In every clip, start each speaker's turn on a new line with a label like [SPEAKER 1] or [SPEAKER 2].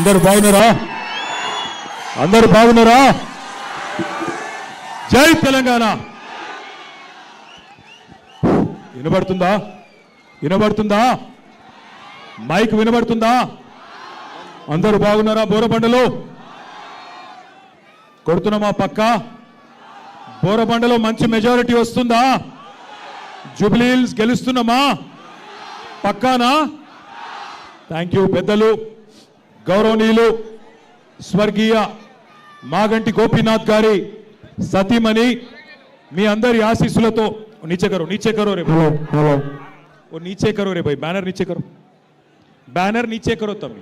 [SPEAKER 1] అందరూ బాగున్నారా? అందరూ బాగున్నారా? జై తెలంగాణ. వినబడుతుందా? వినబడుతుందా? మైక్ వినబడుతుందా? అందరూ బాగున్నారా? బోరబండలో కొడుతున్నామా? పక్క బోరబండలో మంచి మెజారిటీ వస్తుందా? జూబ్లీ హిల్స్ గెలుస్తున్నామా? పక్కానా? Thank you. పెద్దలు గౌరవనీయులు స్వర్గీయ మాగంటి గోపీనాథ్ గారి సతీమణి మీ అందరి ఆశీస్సులతో नीचे करो रे
[SPEAKER 2] हेलो हेलो
[SPEAKER 1] वो नीचे करो रे भाई, बैनर नीचे करो, बैनर नीचे करो, तब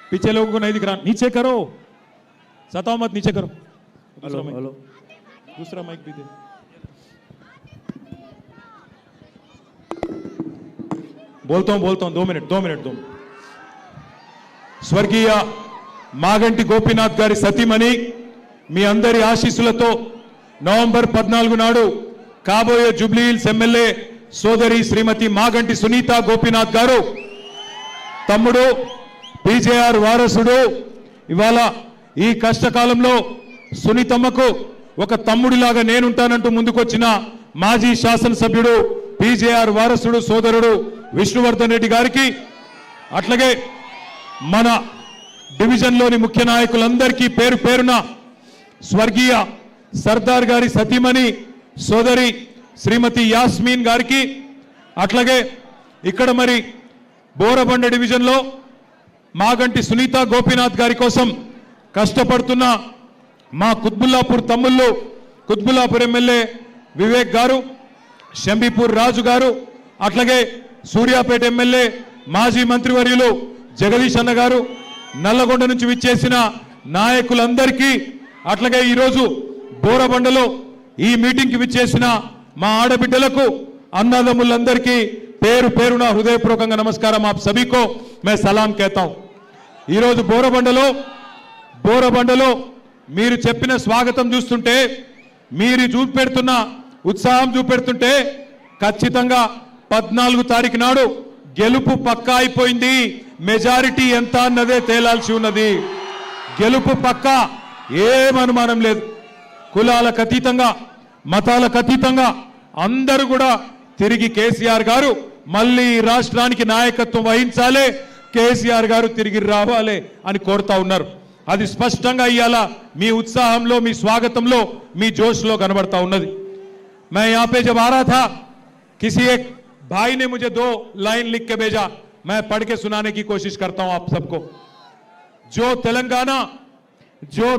[SPEAKER 1] पीछे लोगों को नहीं दिख रहा, नीचे करो, सताओ मत, नीचे करो.
[SPEAKER 2] हेलो हेलो
[SPEAKER 1] दूसरा माइक भी दे. बोलता हूं 2 मिनट. స్వర్గీయ మాగంటి గోపీనాథ్ గారి సతీమణి మీ అందరి ఆశీస్సులతో నవంబర్ 14 నాడు కాబోయే జూబ్లీ హిల్స్ ఎమ్మెల్యే సోదరి శ్రీమతి మాగంటి సునీత గోపీనాథ్ గారు తమ్ముడు పీజేఆర్ వారసుడు ఇవాళ ఈ కష్టకాలంలో సునీతమ్మకు ఒక తమ్ముడిలాగా నేనుంటానంటూ ముందుకొచ్చిన మాజీ శాసనసభ్యుడు పీజేఆర్ వారసుడు సోదరుడు విష్ణువర్ధన్ రెడ్డి గారికి, అట్లాగే మన డివిజన్లోని ముఖ్య నాయకులందరికీ పేరు పేరున స్వర్గీయ సర్దార్ గారి సతీమణి సోదరి శ్రీమతి యాస్మీన్ గారికి, అట్లాగే ఇక్కడ మరి బోరబండ డివిజన్లో మాగంటి సునీత గోపీనాథ్ గారి కోసం కష్టపడుతున్న మా కుత్బుల్లాపూర్ తమ్ముళ్ళు, కుత్బుల్లాపూర్ ఎమ్మెల్యే వివేక్ గారు, షంబీపూర్ రాజు గారు, అట్లాగే సూర్యాపేట ఎమ్మెల్యే మాజీ మంత్రివర్యులు జగదీష్ అన్న గారు, నల్లగొండ నుంచి విచ్చేసిన నాయకులందరికీ, అట్లాగే ఈరోజు బోరబండలో ఈ మీటింగ్ కి విచ్చేసిన మా ఆడబిడ్డలకు, అన్నదమ్ములందరికీ పేరు పేరున హృదయపూర్వకంగా నమస్కారం. आप सभी को मैं सलाम कहता हूं. ఈ రోజు బోరబండలో మీరు చెప్పిన స్వాగతం చూస్తుంటే, మీరు చూపెడుతున్న ఉత్సాహం చూపెడుతుంటే ఖచ్చితంగా 14 తారీఖు నాడు గెలుపు పక్కా అయిపోయింది. మెజారిటీ ఎంత అన్నదే తేలాల్సి ఉన్నది. గెలుపు పక్కా, ఏమనుమానం లేదు. కులాలకు అతీతంగా, మతాలకు అతీతంగా అందరూ కూడా తిరిగి కేసీఆర్ గారు మళ్ళీ రాష్ట్రానికి నాయకత్వం వహించాలి, కేసీఆర్ గారు తిరిగి రావాలి అని కోరుతా ఉన్నారు. అది స్పష్టంగా ఇయాల మీ ఉత్సాహంలో, మీ స్వాగతంలో, మీ జోష్లో కనబడతా ఉన్నది. मैं यहाँ पे जब आ रहा था, किसी एक भाई ने मुझे 2 लाइन लिख के भेजा, मैं पढ़ के सुनाने की कोशिश करता हूं आप सबको. जो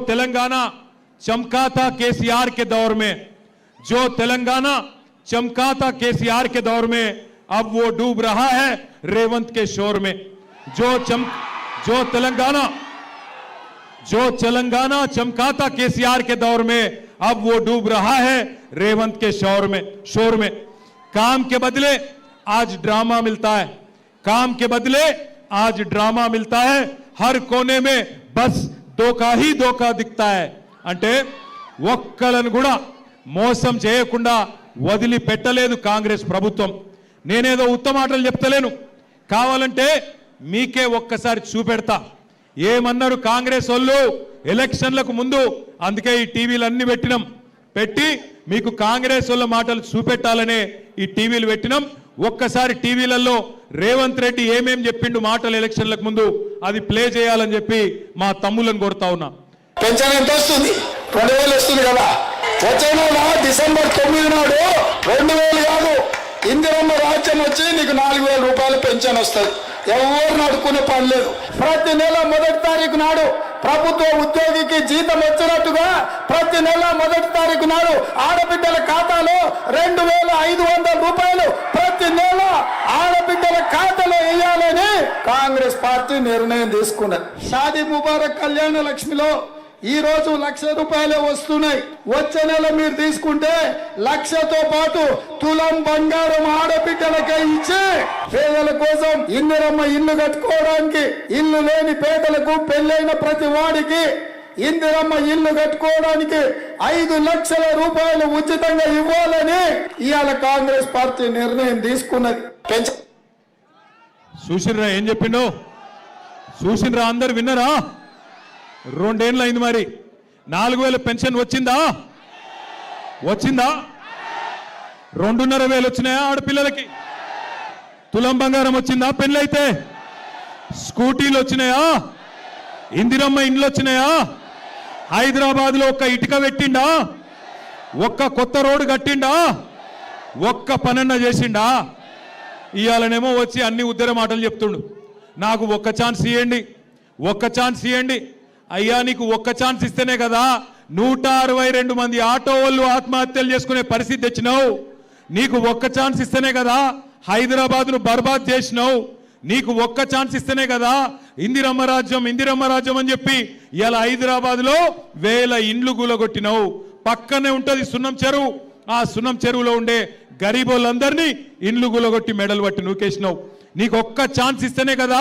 [SPEAKER 1] तेलंगाना चमका था केसीआर के दौर में, जो तेलंगाना चमका था केसीआर के दौर में, अब वो डूब रहा है रेवंत के शोर में. जो तेलंगाना चमका था केसीआर के दौर में, अब वो डूब रहा है रेवंत के शोर में. काम के बदले आज ड्रामा मिलता है, काम के बदले आज ड्रामा मिलता है, हर कोने में बस धोखा ही धोखा दिखता है. అంటే ఒక్కలను కూడా మోసం చేయకుండా వదిలిపెట్టలేదు కాంగ్రెస్ ప్రభుత్వం. నేనేదో ఉత్తమ మాటలు చెప్తలేను, కావాలంటే మీకే ఒక్కసారి చూపెడతా. ఏమన్నారు కాంగ్రెస్ వాళ్ళు ఎలక్షన్లకు ముందు? అందుకే ఈ టీవీలు అన్ని పెట్టి మీకు కాంగ్రెస్ వాళ్ళ మాటలు చూపెట్టాలనే ఈ టీవీలు పెట్టినాం. ఒక్కసారి టీవీలలో రేవంత్ రెడ్డి ఏమేం చెప్పిండు మాటలు ఎలక్షన్లకు ముందు, అది ప్లే చేయాలని చెప్పి మా తమ్ములను కోరుతా ఉన్నా.
[SPEAKER 2] పెన్షన్ ఎంత వస్తుంది? 2000 వస్తుంది కదా. వచ్చే నెల డిసెంబర్ 9 నాడు 2000 కాదు, ఇందిరమ్మ రాజ్యం వచ్చి నీకు 4000 రూపాయల పెన్షన్ వస్తుంది. ఎవరు అడుక్కునే పని లేదు. ప్రతి నెల 1వ తారీఖు నాడు ప్రభుత్వ ఉద్యోగికి జీతం వచ్చినట్టుగా ప్రతి నెల 1వ తారీఖు నాడు ఆడబిడ్డల ఖాతాలో 2500 రూపాయలు ప్రతి నెల ఆడబిడ్డల ఖాతాలో వేయాలని కాంగ్రెస్ పార్టీ నిర్ణయం తీసుకున్నది. షాదీ ముబారక్ కళ్యాణ లక్ష్మిలో ఈ రోజు 1,00,000 రూపాయలే వస్తున్నాయి. వచ్చే నెల మీరు తీసుకుంటే 1,00,000తో పాటు తులం బంగారం ఆడబిడ్డలకే ఇచ్చి పేదల కోసం ఇందిరమ్మ ఇల్లు కట్టుకోవడానికి, ఇల్లు లేని పేదలకు, పెళ్ళైన ప్రతి వాడికి ఇందిరమ్మ ఇల్లు కట్టుకోవడానికి 5 లక్షల రూపాయలు ఉచితంగా ఇవ్వాలని ఇవాళ కాంగ్రెస్ పార్టీ నిర్ణయం తీసుకున్నది.
[SPEAKER 1] చూసిర్రా ఏం చెప్పిండు? చూసినరా అందరు విన్నరా? 2 ఏళ్ళు అయింది మరి. 4000 పెన్షన్ వచ్చిందా? వచ్చిందా? 2,500 వచ్చినాయా ఆడపిల్లలకి? తులం బంగారం వచ్చిందా పెళ్ళైతే? స్కూటీలు వచ్చినాయా? ఇందిరమ్మ ఇండ్లు వచ్చినాయా? హైదరాబాద్ లో ఒక్క ఇటుక పెట్టిండా? ఒక్క కొత్త రోడ్డు కట్టిండా? ఒక్క పనన్న చేసిండా? ఇవాళనేమో వచ్చి అన్ని ఉద్దర మాటలు చెప్తుండు. నాకు ఒక్క ఛాన్స్ ఇవ్వండి, ఒక్క ఛాన్స్ ఇవ్వండి. అయ్యా నీకు ఒక్క ఛాన్స్ ఇస్తేనే కదా 162 మంది ఆటో వాళ్ళు ఆత్మహత్యలు చేసుకునే పరిస్థితి తెచ్చినావు. నీకు ఒక్క ఛాన్స్ ఇస్తేనే కదా హైదరాబాద్ను బర్బాద్ చేసినావు. నీకు ఒక్క ఛాన్స్ ఇస్తేనే కదా ఇందిరమ్మ రాజ్యం అని చెప్పి ఇలా హైదరాబాద్లో 1000 ఇండ్లు కూలగొట్టినావు. పక్కనే ఉంటుంది సున్నం చెరువు. ఆ సున్నం చెరువులో ఉండే గరీబోళ్ళందరినీ ఇండ్లు కూలగొట్టి మెడలు పట్టి నూకేసినావు. నీకు ఒక్క ఛాన్స్ ఇస్తేనే కదా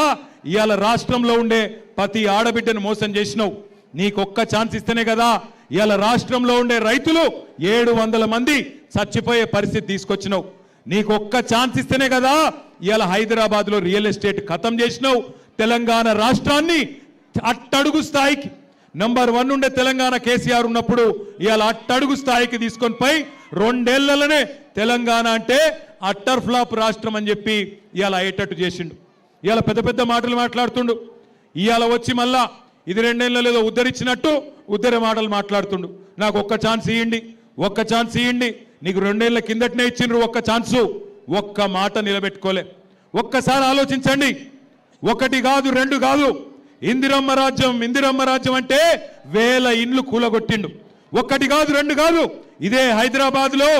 [SPEAKER 1] ఇవాళ రాష్ట్రంలో ఉండే ప్రతి ఆడబిడ్డను మోసం చేసినావు. నీకు ఒక్క ఛాన్స్ ఇస్తేనే కదా ఇవాళ రాష్ట్రంలో ఉండే రైతులు 700 మంది చచ్చిపోయే పరిస్థితి తీసుకొచ్చినావు. నీకు ఒక్క ఛాన్స్ ఇస్తేనే కదా ఇవాళ హైదరాబాద్ లో రియల్ ఎస్టేట్ ఖతం చేసినావు. తెలంగాణ రాష్ట్రాన్ని అట్టడుగు స్థాయికి నంబర్ 1 ఉండే తెలంగాణ కేసీఆర్ ఉన్నప్పుడు ఇవాళ అట్టడుగు స్థాయికి తీసుకొని పోయి 2 ఏళ్లలోనే తెలంగాణ అంటే అట్టర్ ఫ్లాప్ రాష్ట్రం అని చెప్పి ఇవాళ అయ్యేటట్టు చేసిండు. ఇవాళ పెద్ద పెద్ద మాటలు మాట్లాడుతుండు. ఇవాళ వచ్చి మళ్ళా ఇది 2 ఏళ్ళలో ఏదో ఉద్ధరించినట్టు ఉద్ధర మాటలు మాట్లాడుతుండు. నాకు ఒక్క ఛాన్స్ ఇవ్వండి, ఒక్క ఛాన్స్ ఇవ్వండి. నీకు 2 ఏళ్ల కిందటనే ఇచ్చిండ్రు ఒక్క ఛాన్సు. ఒక్క మాట నిలబెట్టుకోలే. ఒక్కసారి ఆలోచించండి. 1 కాదు 2 కాదు. ఇందిరమ్మ రాజ్యం అంటే 1000 ఇండ్లు కూలగొట్టిండు. 1 కాదు 2 కాదు. ఇదే హైదరాబాద్ లో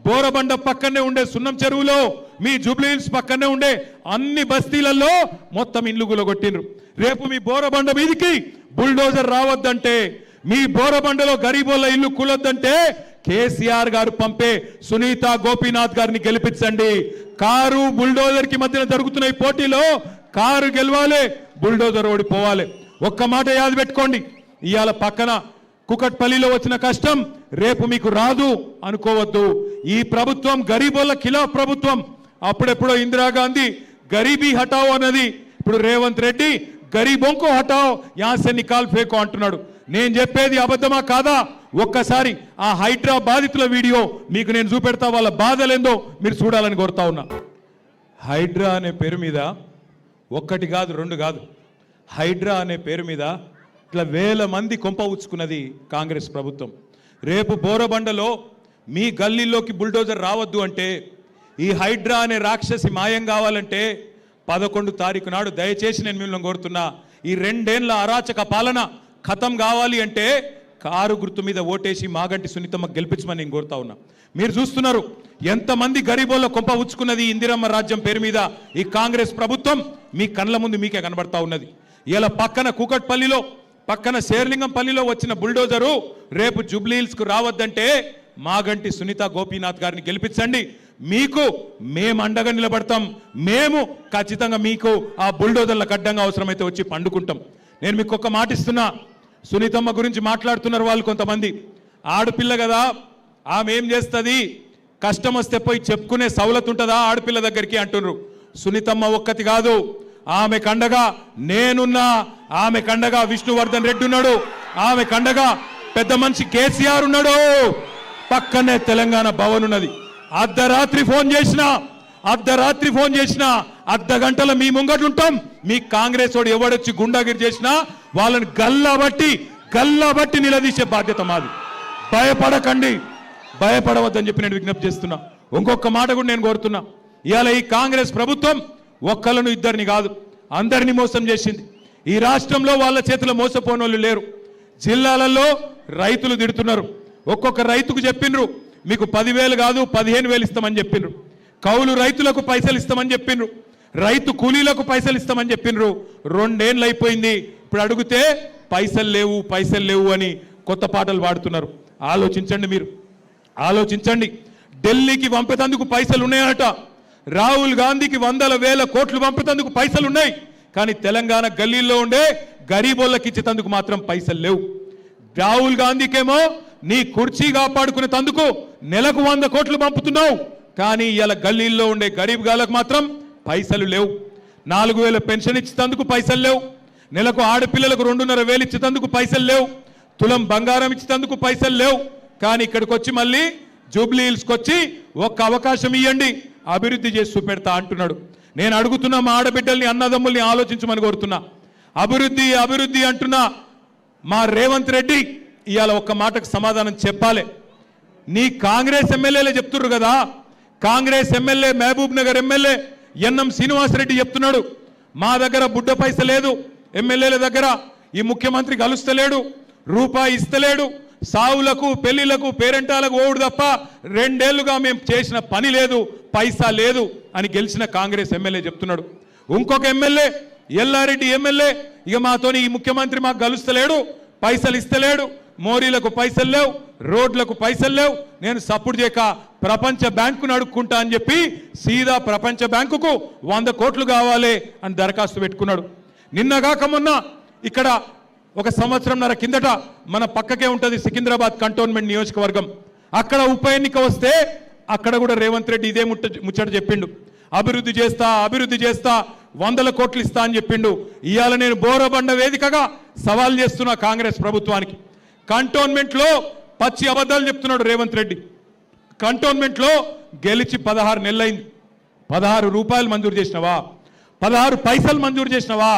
[SPEAKER 1] బోరబండ పక్కనే ఉండే సున్నం చెరువులో, మీ జూబ్లీ హిల్స్ పక్కనే ఉండే అన్ని బస్తీలలో మొత్తం ఇండ్లు కూలగొట్టిండ్రు. రేపు మీ బోరబండ మీదికి బుల్డోజర్ రావద్దంటే, మీ బోరబండలో గరీబోళ్ళ ఇల్లు కూలొద్దంటే కేసీఆర్ గారు పంపే సునీత గోపీనాథ్ గారిని గెలిపించండి. కారు బుల్డోజర్ కి మధ్యన జరుగుతున్న ఈ పోటీలో కారు గెలవాలి, బుల్డోజర్ ఓడిపోవాలి. ఒక్క మాట యాద పెట్టుకోండి. ఇవాళ పక్కన కుకట్పల్లిలో వచ్చిన కష్టం రేపు మీకు రాదు అనుకోవద్దు. ఈ ప్రభుత్వం గరీబోళ్ళ ఖిలాఫ్ ప్రభుత్వం. అప్పుడెప్పుడో ఇందిరాగాంధీ గరీబీ హటావ్ అన్నది, ఇప్పుడు రేవంత్ రెడ్డి గరీబోంకో హటావ్ యాసే నికాల్ ఫేకో అంటున్నాడు. నేను చెప్పేది అబద్ధమా కాదా? ఒక్కసారి ఆ హైడ్రా బాధితుల వీడియో మీకు నేను చూపెడతా. వాళ్ళ బాధలేందో మీరు చూడాలని కోరుతా ఉన్నా. హైడ్రా అనే పేరు మీద 1 కాదు 2 కాదు, హైడ్రా అనే పేరు మీద ఇట్లా 1000 మంది కొంప ఉచ్చుకున్నది కాంగ్రెస్ ప్రభుత్వం. రేపు బోరబండలో మీ గల్లీలోకి బుల్డోజర్ రావద్దు అంటే, ఈ హైడ్రా అనే రాక్షసి మాయం కావాలంటే 11 తారీఖు నాడు దయచేసి నేను మిమ్మల్ని కోరుతున్నా, ఈ 2 ఏళ్ల అరాచక పాలన ఖతం కావాలి అంటే కారు గుర్తు మీద ఓటేసి మాగంటి సునీతమ్మ గెలిపించమని నేను కోరుతా ఉన్నా. మీరు చూస్తున్నారు ఎంతమంది గరీబోళ్ళ కొంప ఉచ్చుకున్నది ఇందిరమ్మ రాజ్యం పేరు మీద ఈ కాంగ్రెస్ ప్రభుత్వం మీ కళ్ళ ముందు మీకే కనబడతా ఉన్నది. ఇలా పక్కన కూకట్పల్లిలో, పక్కన శేర్లింగంపల్లిలో వచ్చిన బుల్డోజరు రేపు జూబ్లీ హిల్స్ కు రావద్దంటే మాగంటి సునీత గోపీనాథ్ గారిని గెలిపించండి. మీకు మేము అండగా నిలబడతాం. మేము ఖచ్చితంగా మీకు ఆ బుల్డోజర్లకు అడ్డంగా అవసరమైతే వచ్చి పండుకుంటాం. నేను మీకు ఒక మాట ఇస్తున్నా. సునీతమ్మ గురించి మాట్లాడుతున్నారు వాళ్ళు కొంతమంది. ఆడపిల్ల కదా, ఆమె ఏం చేస్తుంది, కష్టం వస్తే పోయి చెప్పుకునే సౌలత్ ఉంటుందా ఆడపిల్ల దగ్గరికి అంటున్నారు. సునీతమ్మ ఒక్కటి కాదు, ఆమె కండగా నేనున్నా, ఆమె కండగా విష్ణువర్ధన్ రెడ్డి ఉన్నాడు, ఆమె కండగా పెద్ద మనిషి కేసీఆర్ ఉన్నాడు, పక్కనే తెలంగాణ భవన్ ఉన్నది. అర్ధరాత్రి ఫోన్ చేసినా అర్ధ గంటల మీ ముంగట ఉంటాం. మీ కాంగ్రెస్ వాడు ఎవడొచ్చి గుండాగిరి చేసినా వాళ్ళని గల్లబట్టి నిలదీసే బాధ్యత మాది. భయపడకండి, భయపడవద్దని చెప్పి నేను విజ్ఞప్తి చేస్తున్నా. ఇంకొక మాట కూడా నేను కోరుతున్నా. ఇవాళ ఈ కాంగ్రెస్ ప్రభుత్వం ఒక్కళ్ళను ఇద్దరిని కాదు, అందరినీ మోసం చేసింది. ఈ రాష్ట్రంలో వాళ్ళ చేతిలో మోసపోని వాళ్ళు లేరు. జిల్లాలలో రైతులు తిడుతున్నారు. ఒక్కొక్క రైతుకు చెప్పిండ్రు మీకు 10,000 కాదు 15,000 ఇస్తామని చెప్పిండ్రు. కౌలు రైతులకు పైసలు ఇస్తామని చెప్పిండ్రు. రైతు కూలీలకు పైసలు ఇస్తామని చెప్పిండ్రు. 2 ఏళ్ళు అయిపోయింది. ఇప్పుడు అడిగితే పైసలు లేవు అని కొత్త పాటలు పాడుతున్నారు. ఆలోచించండి, మీరు ఆలోచించండి. ఢిల్లీకి పంపేందుకు పైసలు ఉన్నాయట. రాహుల్ గాంధీకి 100,000 కోట్లు పంపేందుకు పైసలు ఉన్నాయి. కానీ తెలంగాణ గల్లీల్లో ఉండే గరీబోళ్ళకి ఇచ్చేందుకు మాత్రం పైసలు లేవు. రాహుల్ గాంధీకేమో నీ కుర్చీ కాపాడుకునే తందుకు నెలకు 100 కోట్లు పంపుతున్నావు. కానీ ఇలా గల్లీల్లో ఉండే గరీబ్ గాలకు మాత్రం పైసలు లేవు. 4,000 పెన్షన్ ఇచ్చేందుకు పైసలు లేవు. నెలకు ఆడపిల్లలకు 2,500 ఇచ్చేందుకు పైసలు లేవు, తులం బంగారం ఇచ్చేందుకు పైసలు లేవు. కానీ ఇక్కడికి వచ్చి మళ్ళీ జూబ్లీ హిల్స్కి వచ్చి ఒక్క అవకాశం ఇవ్వండి, అభివృద్ధి చేసి చూపెడతా అంటున్నాడు. నేను అడుగుతున్నా మా ఆడబిడ్డల్ని, అన్నదమ్ముల్ని ఆలోచించమని కోరుతున్నా. అభివృద్ధి అభివృద్ధి అంటున్నా మా రేవంత్ రెడ్డి ఇవాళ ఒక్క మాటకు సమాధానం చెప్పాలి. నీ కాంగ్రెస్ ఎమ్మెల్యేలే చెప్తున్నారు కదా, Congress MLA Mahabub Nagar MLA NM Srinivasa Reddy చెప్తున్నాడు, మా దగ్గర బుడ్డ పైస లేదు, ఎమ్మెల్యేల దగ్గర ఈ ముఖ్యమంత్రి కలుస్తలేడు, రూపాయి ఇస్తలేడు, సావులకు పెళ్లిలకు పేరెంటాలకు ఓడు తప్ప 2 ఏళ్లుగా మేము చేసిన పని లేదు, పైసా లేదు అని గెలిచిన కాంగ్రెస్ ఎమ్మెల్యే చెప్తున్నాడు. ఇంకొక ఎమ్మెల్యే ఎల్లారెడ్డి ఎమ్మెల్యే ఇక మాతోని ఈ ముఖ్యమంత్రి మాకు కలుస్తలేడు, పైసలు ఇస్తలేడు, మోరీలకు పైసలు లేవు, రోడ్లకు పైసలు లేవు, నేను సపోర్ట్ చేయక ప్రపంచ బ్యాంకును అడుక్కుంటా అని చెప్పి సీదా ప్రపంచ బ్యాంకుకు 100 కోట్లు కావాలి అని దరఖాస్తు పెట్టుకున్నాడు. నిన్నగాక మొన్న ఇక్కడ 1 సంవత్సరంన్నర కిందట మన పక్కకే ఉంటుంది సికింద్రాబాద్ కంటోన్మెంట్ నియోజకవర్గం, అక్కడ ఉప ఎన్నిక వస్తే అక్కడ కూడా రేవంత్ రెడ్డి ఇదే ముచ్చట చెప్పిండు, అభివృద్ధి చేస్తా అభివృద్ధి చేస్తా 100 కోట్లు ఇస్తా అని చెప్పిండు. ఇవాళ నేను బోరబండ వేదికగా సవాల్ చేస్తున్నా కాంగ్రెస్ ప్రభుత్వానికి. కంటోన్మెంట్లో పచ్చి అబద్ధాలు చెప్తున్నాడు రేవంత్ రెడ్డి. కంటోన్మెంట్లో గెలిచి 16 నెలలైంది, 16 రూపాయలు మంజూరు చేసినవా, 16 పైసలు మంజూరు చేసినవా,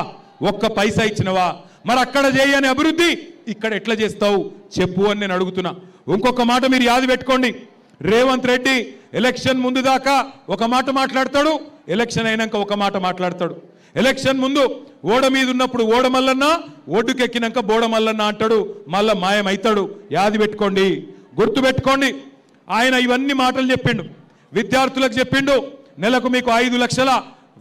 [SPEAKER 1] 1 పైసా ఇచ్చినవా? మరి అక్కడ చేయని అభివృద్ధి ఇక్కడ ఎట్లా చేస్తావు చెప్పు అని నేను అడుగుతున్నా. ఇంకొక మాట మీరు యాది పెట్టుకోండి, రేవంత్ రెడ్డి ఎలక్షన్ ముందు దాకా ఒక మాట మాట్లాడతాడు, ఎలక్షన్ అయినాక ఒక మాట మాట్లాడతాడు. ఎలక్షన్ ముందు ఓడ మీద ఉన్నప్పుడు ఓడ మల్లన్న, ఒడ్డుకెక్కినాక బోడ మల్లన్న అంటాడు, మళ్ళా మాయమవుతాడు. యాది పెట్టుకోండి, గుర్తు పెట్టుకోండి. ఆయన ఇవన్నీ మాటలు చెప్పిండు, విద్యార్థులకు చెప్పిండు నెలకు మీకు 5 లక్షల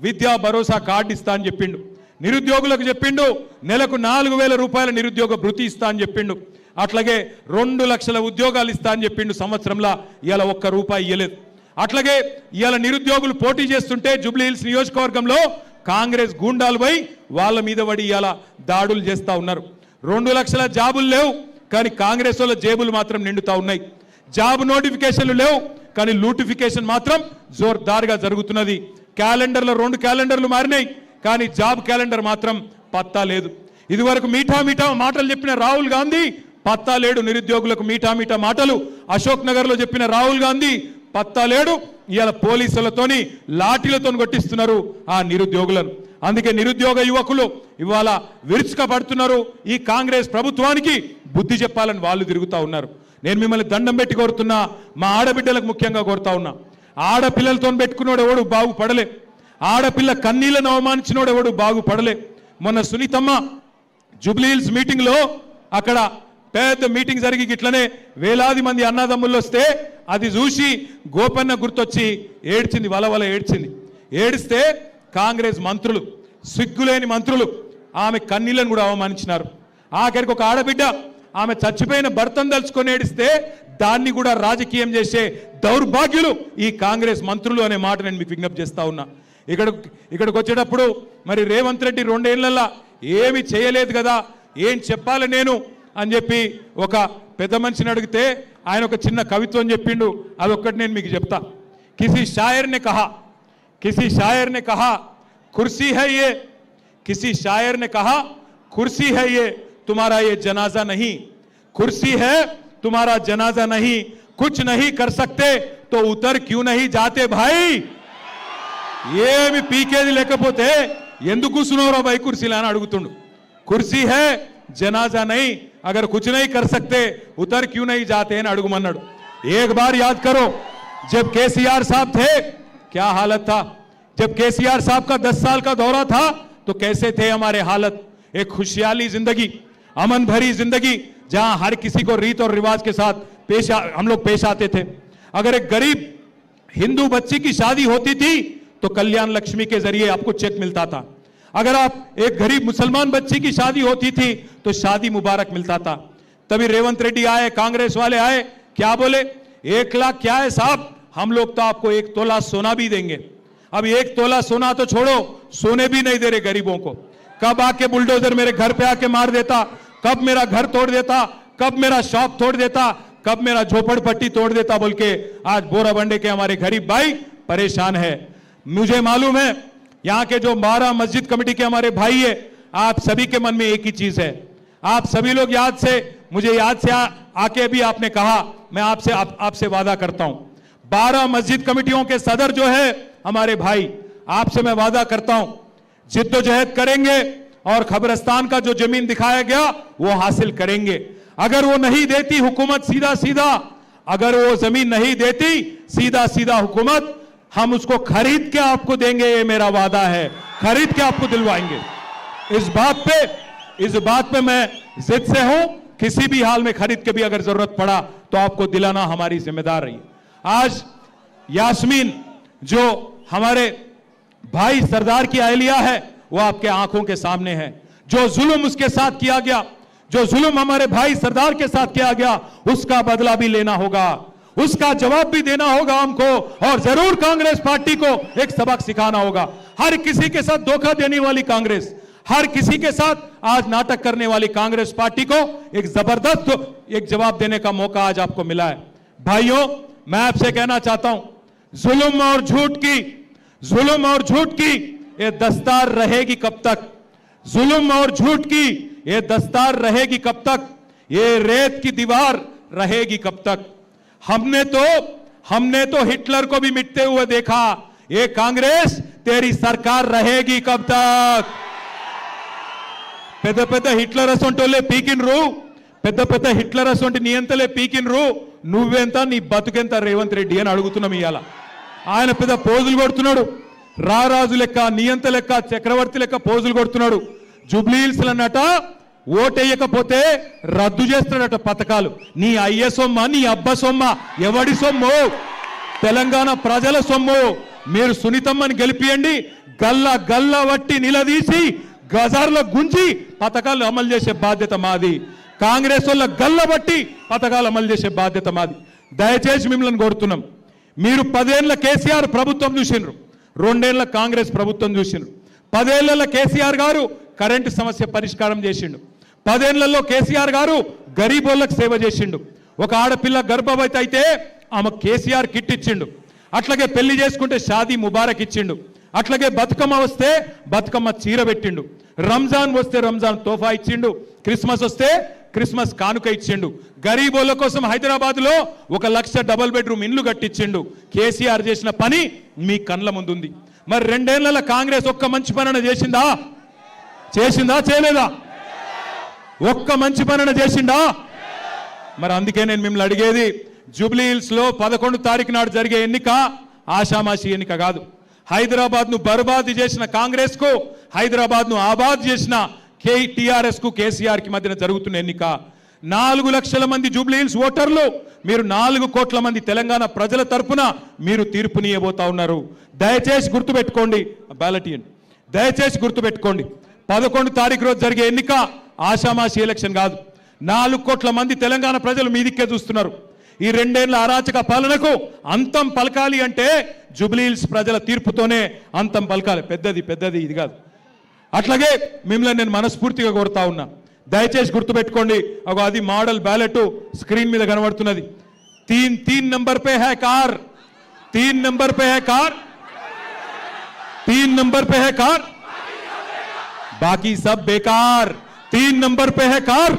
[SPEAKER 1] విద్యా భరోసా కార్డు ఇస్తా అని చెప్పిండు, నిరుద్యోగులకు చెప్పిండు నెలకు 4,000 రూపాయల నిరుద్యోగ భృతి ఇస్తా అని చెప్పిండు, అట్లాగే 2 లక్షల ఉద్యోగాలు ఇస్తా అని చెప్పిండు. సంవత్సరంలో ఇవాళ 1 రూపాయి ఇవ్వలేదు. అట్లాగే ఇవాళ నిరుద్యోగులు పోటీ చేస్తుంటే జూబ్లీ హిల్స్ నియోజకవర్గంలో కాంగ్రెస్ గూండాలు పోయి వాళ్ళ మీద పడి ఇవాళ దాడులు చేస్తూ ఉన్నారు. 2 లక్షల జాబులు లేవు, కానీ కాంగ్రెస్ వాళ్ళ జేబులు మాత్రం నిండుతూ ఉన్నాయి. జాబ్ నోటిఫికేషన్లు లేవు, కానీ లూటిఫికేషన్ మాత్రం జోర్దార్గా జరుగుతున్నది. క్యాలెండర్లో 2 క్యాలెండర్లు మారినాయి, కానీ జాబ్ క్యాలెండర్ మాత్రం పత్తా లేదు. ఇదివరకు మీఠా మీఠా మాటలు చెప్పిన రాహుల్ గాంధీ పత్తా లేడు. నిరుద్యోగులకు మీఠా మీఠా మాటలు అశోక్ నగర్లో చెప్పిన రాహుల్ గాంధీ పత్తా లేడు. ఇవాళ పోలీసులతోని లాఠీలతో కొట్టిస్తున్నారు ఆ నిరుద్యోగులను. అందుకే నిరుద్యోగ యువకులు ఇవాళ విరుచుకపడుతున్నారు. ఈ కాంగ్రెస్ ప్రభుత్వానికి బుద్ధి చెప్పాలని వాళ్ళు తిరుగుతూ ఉన్నారు. నేను మిమ్మల్ని దండం పెట్టి కోరుతున్నా, మా ఆడబిడ్డలకు ముఖ్యంగా కోరుతా ఉన్నా, ఆడపిల్లలతో పెట్టుకున్నాడు ఎవడు బాగుపడలే, ఆడపిల్ల కన్నీళ్లను అవమానించినోడు ఎవడు బాగుపడలే. మొన్న సునీతమ్మ జూబ్లీ హిల్స్ మీటింగ్లో అక్కడ పెద్ద మీటింగ్ జరిగి ఇట్లనే వేలాది మంది అన్నదమ్ముళ్ళు వస్తే అది చూసి గోపన్న గుర్తొచ్చి ఏడ్చింది, వలవల ఏడ్చింది. ఏడిస్తే కాంగ్రెస్ మంత్రులు, సిగ్గులేని మంత్రులు ఆమె కన్నీళ్లను కూడా అవమానించినారు. ఆఖరికి ఒక ఆడబిడ్డ ఆమె చచ్చిపోయిన భర్తను తలుచుకొని ఏడిస్తే దాన్ని కూడా రాజకీయం చేసే దౌర్భాగ్యులు ఈ కాంగ్రెస్ మంత్రులు అనే మాట నేను మీకు విజ్ఞప్తి చేస్తా ఉన్నా. ఇక్కడికి వచ్చేటప్పుడు మరి రేవంత్ రెడ్డి 2 ఏళ్లలో ఏమి చేయలేదు కదా, ఏం చెప్పాలి నేను అని చెప్పి ఒక పెద్ద మనిషిని అడిగితే ఆయన ఒక చిన్న కవిత్వం చెప్పిండు, అదొక్కటి నేను మీకు చెప్తా. కిసి షాయర్ నే కహా కుర్సీ హై యే, కిసి షాయర్ నే కహా కుర్సీ హై యే तुम्हारा ये जनाजा नहीं, कुर्सी है तुम्हारा जनाजा नहीं, कुछ नहीं कर सकते तो उतर क्यों नहीं जाते भाई. ఏమి పీకేది లేకపోతే ఎందుకు కూర్చున్నావురా భాయ్ కుర్సీలో అని అడుగుతుండు. కుర్సీ హై జనాజా नहीं, अगर कुछ नहीं कर सकते उतर क्यों नहीं जाते అని అడుగుమన్నాడు. एक बार याद करो, जब केसीआर साहब थे क्या हालत था, जब केसीआर साहब का 10 साल का दौरा था तो कैसे थे हमारे हालत. एक खुशहाली जिंदगी, अमन भरी जिंदगी, जहां हर किसी को रीत और रिवाज के साथ हम लोग पेश आते थे. अगर एक गरीब हिंदू बच्ची की शादी होती थी तो कल्याण लक्ष्मी के जरिए आपको चेक मिलता था. अगर आप एक गरीब मुसलमान बच्ची की शादी होती थी तो शादी मुबारक मिलता था. तभी रेवंत रेड्डी आए, कांग्रेस वाले आए, क्या बोले, 1 लाख क्या है साहब, हम लोग तो आपको 1 तोला सोना भी देंगे. अब 1 तोला सोना तो छोड़ो, सोने भी नहीं दे रहे गरीबों को. कब आके बुलडोजर मेरे घर पे आके मार देता, कब मेरा घर तोड़ देता, कब मेरा शॉप तोड़ देता, कब मेरा झोपड़पट्टी तोड़ देता बोल के आज बोराबंडे के हमारे गरीब भाई परेशान है. मुझे मालूम है यहाँ के जो 12 मस्जिद कमेटी के हमारे भाई है, आप सभी के मन में एक ही चीज है। आप सभी लोग मुझे याद से आके भी आपने कहा, मैं आपसे वादा करता हूं, 12 मस्जिद कमेटियों के सदर जो है हमारे भाई, आपसे मैं वादा करता हूं जिद्दोजहद करेंगे और खबरस्तान का जो जमीन दिखाया गया वो हासिल करेंगे। अगर वो नहीं देती हुकूमत सीधा सीधा, अगर वो जमीन नहीं देती सीधा सीधा हुकूमत, हम उसको खरीद के आपको देंगे, ये मेरा वादा है, खरीद के आपको दिलवाएंगे। इस बात पे मैं जिद से हूं, किसी भी हाल में खरीद के भी अगर जरूरत पड़ा तो आपको दिलाना हमारी जिम्मेदारी है। आज यास्मीन जो हमारे भाई सरदार की अहलिया है वो आपके आंखों के सामने है। जो जुल्म उसके साथ किया गया, जो जुल्म हमारे भाई सरदार के साथ किया गया, उसका बदला भी लेना होगा, उसका जवाब भी देना होगा हमको, और जरूर कांग्रेस पार्टी को एक सबक सिखाना होगा। हर किसी के साथ धोखा देने वाली कांग्रेस, हर किसी के साथ आज नाटक करने वाली कांग्रेस पार्टी को एक जबरदस्त एक जवाब देने का मौका आज आपको मिला है। भाइयों, मैं आपसे कहना चाहता हूं, जुल्म और झूठ की ये दस्तार रहेगी कब तक? जुल्म और झूठ की ये दस्तार रहेगी कब तक? ये रेत की दीवार रहेगी कब तक? हमने तो हिटलर को भी मिटते हुए देखा, ये कांग्रेस तेरी सरकार रहेगी कब तक? పెద్ద హిట్లర్ అసొంటోలే పీకిన్రు, పెద్ద హిట్లర్ అసొంటి నియంతలే పీకిన్రు, నువ్వెంత నీ బతుకెంత రేవంత్ రెడ్డి అని అడుగుతున్నాం ఇవాళ. ఆయన పెద్ద పోజులు కొడుతున్నాడు, రారాజు లెక్క, నియంత లెక్క, చక్రవర్తి లెక్క పోజులు కొడుతున్నాడు. జూబ్లీ హిల్స్ అన్నట ఓటేయకపోతే రద్దు చేస్తాడట పథకాలు. నీ అయ్య సొమ్మ, నీ అబ్బ సొమ్మ, ఎవడి సొమ్ము? తెలంగాణ ప్రజల సొమ్ము. మీరు సునీతమ్మని గెలిపియండి, గల్ల వట్టి నిలదీసి గజార్లో గుంజి పథకాలు అమలు చేసే బాధ్యత మాది. కాంగ్రెస్ వాళ్ళ గల్లబట్టి పథకాలు అమలు చేసే బాధ్యత మాది. దయచేసి మిమ్మల్ని కోరుతున్నాం, మీరు 10 ఏళ్ల కేసీఆర్ ప్రభుత్వం చూసిండ్రు, 2 ఏళ్ల కాంగ్రెస్ ప్రభుత్వం చూసిండ్రు. 10 ఏళ్లలో కేసీఆర్ గారు కరెంటు సమస్య పరిష్కారం చేసిండు. 10 ఏళ్లలో కేసీఆర్ గారు గరీబోళ్ళకు సేవ చేసిండు. ఒక ఆడపిల్ల గర్భవతి అయితే ఆమె కేసీఆర్ కిట్ ఇచ్చిండు. అట్లాగే పెళ్లి చేసుకుంటే షాదీ ముబారక్ ఇచ్చిండు. అట్లాగే బతుకమ్మ వస్తే బతుకమ్మ చీర పెట్టిండు. రంజాన్ వస్తే రంజాన్ తోఫా ఇచ్చిండు. క్రిస్మస్ వస్తే క్రిస్మస్ కానుక ఇచ్చిండు. గరీబోళ్ళ కోసం హైదరాబాద్ లో 1 లక్ష డబుల్ బెడ్రూమ్ ఇండ్లు కట్టించిండు. కేసీఆర్ చేసిన పని మీ కండ్ల ముందుంది. మరి 2 ఏళ్ల కాంగ్రెస్ ఒక్క మంచి పని చేసిందా? చేయలేదా? ఒక్క మంచి పని చేసిందా? మరి అందుకే నేను మిమ్మల్ని అడిగేది, జూబ్లీ హిల్స్ లో 11 తారీఖు నాడు జరిగే ఎన్నిక ఆషామాషి ఎన్నిక కాదు. హైదరాబాద్ ను బర్బాదు చేసిన కాంగ్రెస్ కు, హైదరాబాద్ ను ఆబాద్ చేసిన టీఆర్ఎస్ కు, కేసీఆర్ కి మధ్యన జరుగుతున్న ఎన్నిక. 4 లక్షల మంది జూబ్లీ హిల్స్ ఓటర్లు, మీరు 4 కోట్ల మంది తెలంగాణ ప్రజల తరపున మీరు తీర్పునియబోతా ఉన్నారు. దయచేసి గుర్తుపెట్టుకోండి, బ్యాలెట్ ఇవ్వండి. దయచేసి గుర్తుపెట్టుకోండి, 11 తారీఖు రోజు జరిగే ఎన్నిక ఆషామాషి ఎలక్షన్ కాదు. 4 కోట్ల మంది తెలంగాణ ప్రజలు మీ దిక్కే చూస్తున్నారు. ఈ 2 ఏళ్ల అరాచక పాలనకు అంతం పలకాలి అంటే జూబ్లీ హిల్స్ ప్రజల తీర్పుతోనే అంతం పలకాలి. పెద్దది ఇది కాదు. అట్లాగే మిమ్మల్ని నేను మనస్ఫూర్తిగా కోరుతా ఉన్నా, దయచేసి గుర్తుపెట్టుకోండి. అది మోడల్ బ్యాలెట్ స్క్రీన్ మీద కనబడుతున్నది. 3 నంబర్ पे है कार, 3 నంబర్ पे है कार, 3 నంబర్ पे है कार, बाकी सब बेकार. 3 నంబర్ पे है कार.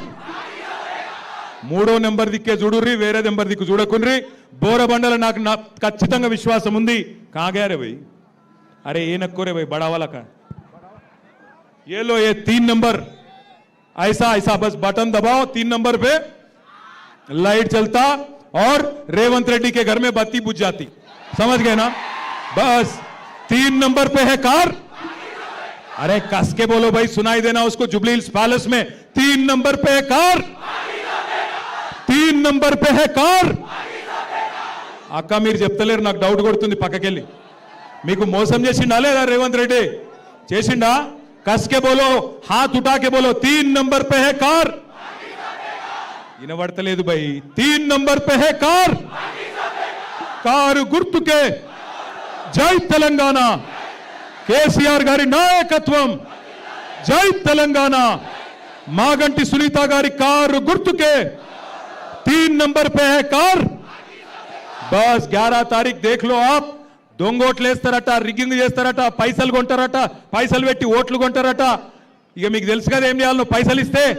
[SPEAKER 1] 3వ నెంబర్ దిక్కే చూడుర్రి, వేరే నెంబర్ దిక్కు చూడకుండ్రి. బోరబండల నాకు ఖచ్చితంగా విశ్వాసం ఉంది. కాగారే భయ్, అరే ఏ నక్కోరే భయ్, బడావాలా का ये लो, ये 3 नंबर ऐसा बस बटन दबाओ, 3 नंबर पे लाइट चलता और रेवंत रेड्डी के घर में बत्ती बुझ जाती. समझ गए ना? बस 3 नंबर पे है कार. अरे कस के बोलो भाई, सुनाई देना उसको. जुबली हिल्स पैलेस में 3 नंबर पे है कार, 3 నంబర్ पे है कार. అక్క మీరు చెప్తలేరు, నాకు డౌట్ కొడుతుంది. పక్కకెళ్ళి మీకు మోసం చేసిండా లేదా రేవంత్ రెడ్డి? చేసిండా? కస్కే బోలో, హాత్ ఉఠాకే బోలో, 3 నంబర్ पे है कार. వినబడతలేదు భయ్. 3 నంబర్ पे है कार. కారు గుర్తుకే జై తెలంగాణ, కేసీఆర్ గారి నాయకత్వం. జై తెలంగాణ. మాగంటి సునీత గారి కారు గుర్తుకే 3 नंबर पे है कार. बस 11 तारीख देख लो आप. దొంగోట్లు వేస్తారట, రిగ్గింగ్ చేస్తారట, పైసలు కొంటారట, పైసలు పెట్టి ఓట్లు కొంటారట. ఇక మీకు తెలుసు కదా ఏం చేయాలనో. పైసలు ఇస్తే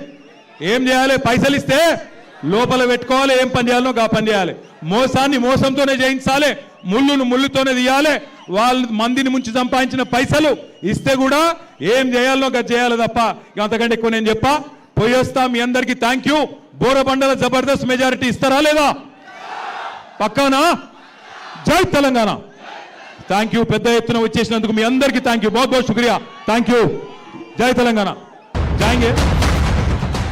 [SPEAKER 1] ఏం చేయాలి? పైసలు ఇస్తే లోపల పెట్టుకోవాలి. ఏం పని చేయాలనో గా పని చేయాలి. మోసాన్ని మోసంతోనే జయించాలి, ముళ్ళును ముళ్ళుతోనే తీయాలి. వాళ్ళు మందిని ముంచి సంపాదించిన పైసలు ఇస్తే కూడా ఏం చేయాలనో గా చేయాలి తప్ప ఇక అంతకంటే ఎక్కువ నేను చెప్పా. పోయొస్తా. మీ అందరికీ థ్యాంక్ యూ. బోరబండల జబర్దస్త్ మెజారిటీ ఇస్తారా లేదా? పక్కానా? జై తెలంగాణ. Thank you. పెద్ద ఎత్తున వచ్చేసినందుకు మీ అందరికీ థ్యాంక్ యూ. बहुत बहुत शुक्रिया. Thank you. జై తెలంగాణ. జాయింగే.